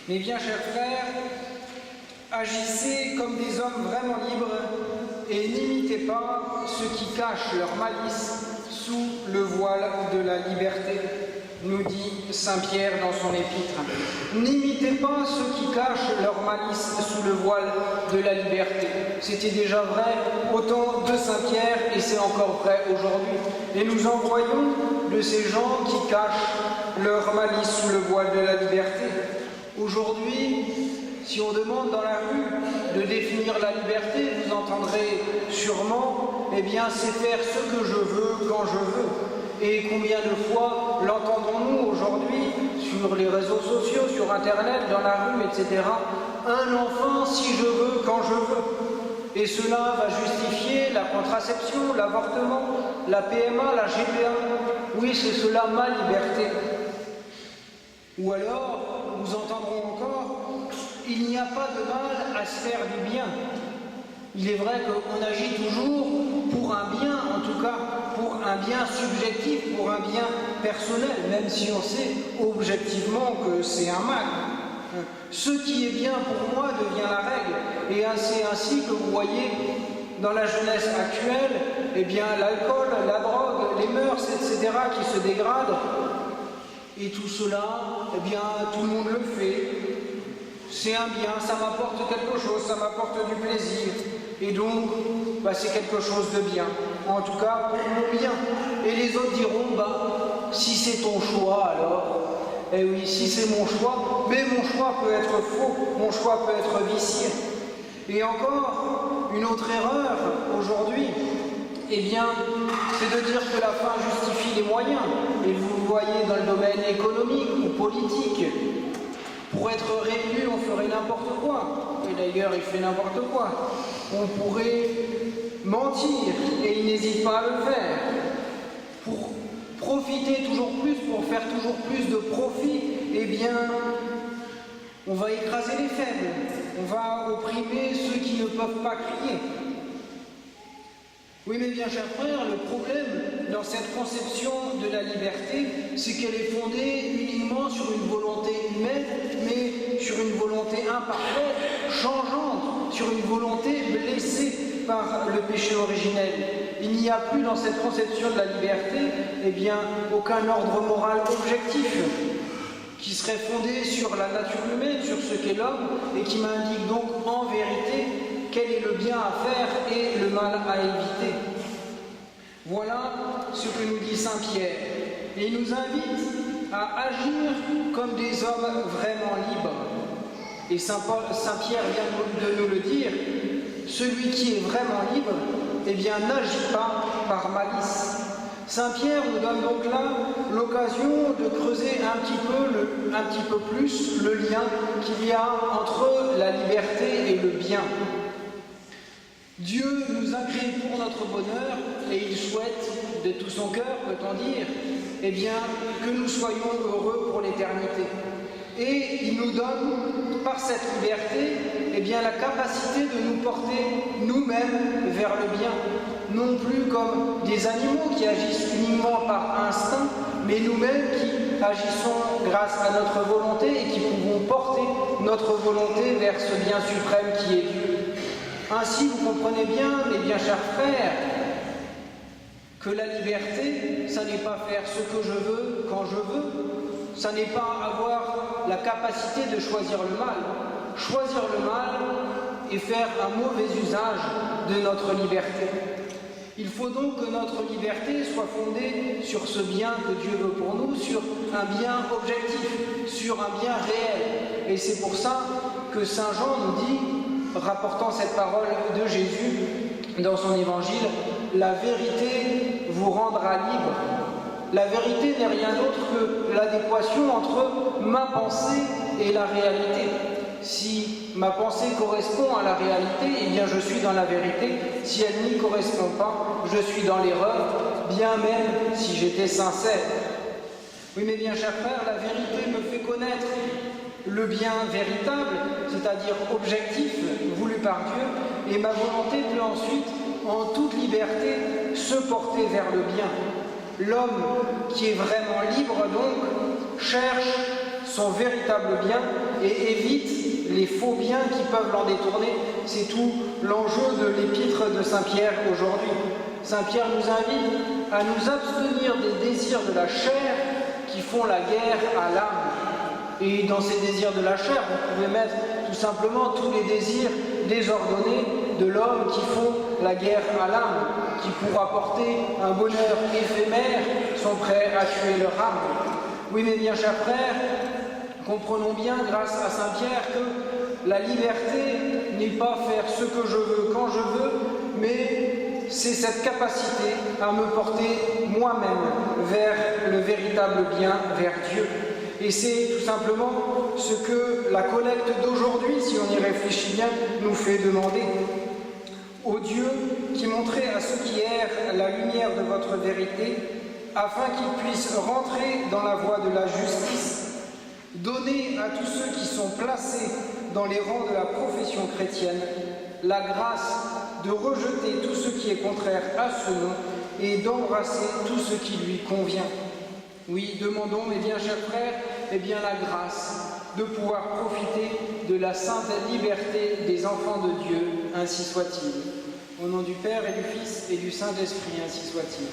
Mais bien, chers frères, agissez comme des hommes vraiment libres et n'imitez pas ceux qui cachent leur malice sous le voile de la liberté, nous dit saint Pierre dans son épître. N'imitez pas ceux qui cachent leur malice sous le voile de la liberté. C'était déjà vrai au temps de saint Pierre et c'est encore vrai aujourd'hui. Et nous en voyons de ces gens qui cachent leur malice sous le voile de la liberté. Aujourd'hui, si on demande dans la rue de définir la liberté, vous entendrez sûrement, eh bien, c'est faire ce que je veux quand je veux. Et combien de fois l'entendons-nous aujourd'hui sur les réseaux sociaux, sur Internet, dans la rue, etc. Un enfant si je veux, quand je veux. Et cela va justifier la contraception, l'avortement, la PMA, la GPA. Oui, c'est cela ma liberté. Ou alors, nous entendrons encore, il n'y a pas de mal à se faire du bien. Il est vrai qu'on agit toujours pour un bien, en tout cas pour un bien subjectif, pour un bien personnel, même si on sait objectivement que c'est un mal. Ce qui est bien pour moi devient la règle. Et c'est ainsi que vous voyez dans la jeunesse actuelle, eh bien l'alcool, la drogue, les mœurs, etc. qui se dégradent. Et tout cela, eh bien tout le monde le fait. C'est un bien, ça m'apporte quelque chose, ça m'apporte du plaisir. Et donc, c'est quelque chose de bien. En tout cas, pour mon bien. Et les autres diront, si c'est ton choix, alors. Eh oui, si c'est mon choix, mais mon choix peut être faux, mon choix peut être vicié. Et encore, une autre erreur aujourd'hui, eh bien, c'est de dire que la fin justifie les moyens. Et vous le voyez dans le domaine économique ou politique. Pour être réélu, on ferait n'importe quoi. Et d'ailleurs, il fait n'importe quoi. On pourrait mentir, et il n'hésite pas à le faire. Pour profiter toujours plus, pour faire toujours plus de profit, eh bien, on va écraser les faibles. On va opprimer ceux qui ne peuvent pas crier. Oui, mais bien, chers frères, le problème dans cette conception de la liberté, c'est qu'elle est fondée uniquement sur une volonté humaine, mais sur une volonté imparfaite, changeante, sur une volonté blessée par le péché originel. Il n'y a plus dans cette conception de la liberté, eh bien, aucun ordre moral objectif qui serait fondé sur la nature humaine, sur ce qu'est l'homme, et qui m'indique donc en vérité quel est le bien à faire et le mal à éviter. Voilà ce que nous dit saint Pierre. Et il nous invite à agir comme des hommes vraiment libres. Et saint Pierre vient de nous le dire, celui qui est vraiment libre, eh bien, n'agit pas par malice. Saint Pierre nous donne donc là l'occasion de creuser un petit peu plus le lien qu'il y a entre la liberté et le bien. Dieu nous a créés pour notre bonheur et il souhaite de tout son cœur, peut-on dire, eh bien, que nous soyons heureux pour l'éternité. Et il nous donne, par cette liberté, eh bien, la capacité de nous porter nous-mêmes vers le bien. Non plus comme des animaux qui agissent uniquement par instinct, mais nous-mêmes qui agissons grâce à notre volonté et qui pouvons porter notre volonté vers ce bien suprême qui est Dieu. Ainsi, vous comprenez bien, mes bien chers frères, que la liberté, ça n'est pas faire ce que je veux quand je veux, ça n'est pas avoir la capacité de choisir le mal. Choisir le mal et faire un mauvais usage de notre liberté. Il faut donc que notre liberté soit fondée sur ce bien que Dieu veut pour nous, sur un bien objectif, sur un bien réel. Et c'est pour ça que saint Jean nous dit, rapportant cette parole de Jésus dans son évangile, « La vérité vous rendra libre ». La vérité n'est rien d'autre que l'adéquation entre ma pensée et la réalité. Si ma pensée correspond à la réalité, eh bien je suis dans la vérité. Si elle n'y correspond pas, je suis dans l'erreur, bien même si j'étais sincère. Oui, mais bien, chers frères, la vérité me fait connaître le bien véritable, c'est-à-dire objectif, voulu par Dieu, et ma volonté peut ensuite, en toute liberté, se porter vers le bien. L'homme qui est vraiment libre, donc, cherche son véritable bien et évite les faux biens qui peuvent l'en détourner. C'est tout l'enjeu de l'épître de Saint Pierre aujourd'hui. Saint Pierre nous invite à nous abstenir des désirs de la chair qui font la guerre à l'âme. Et dans ces désirs de la chair, vous pouvez mettre tout simplement tous les désirs désordonnés de l'homme qui font la guerre à l'âme, qui pour apporter un bonheur éphémère sont prêts à tuer leur âme. Oui, mes bien chers frères, comprenons bien grâce à Saint Pierre que la liberté n'est pas faire ce que je veux quand je veux, mais c'est cette capacité à me porter moi-même vers le véritable bien, vers Dieu. Et c'est tout simplement ce que la collecte d'aujourd'hui, si on y réfléchit bien, nous fait demander. Ô Dieu, qui montrez à ceux qui errent la lumière de votre vérité, afin qu'ils puissent rentrer dans la voie de la justice, donnez à tous ceux qui sont placés dans les rangs de la profession chrétienne la grâce de rejeter tout ce qui est contraire à ce nom et d'embrasser tout ce qui lui convient. Oui, demandons, mes bien chers frères, la grâce de pouvoir profiter de la sainte liberté des enfants de Dieu, ainsi soit-il. Au nom du Père et du Fils et du Saint-Esprit, ainsi soit-il.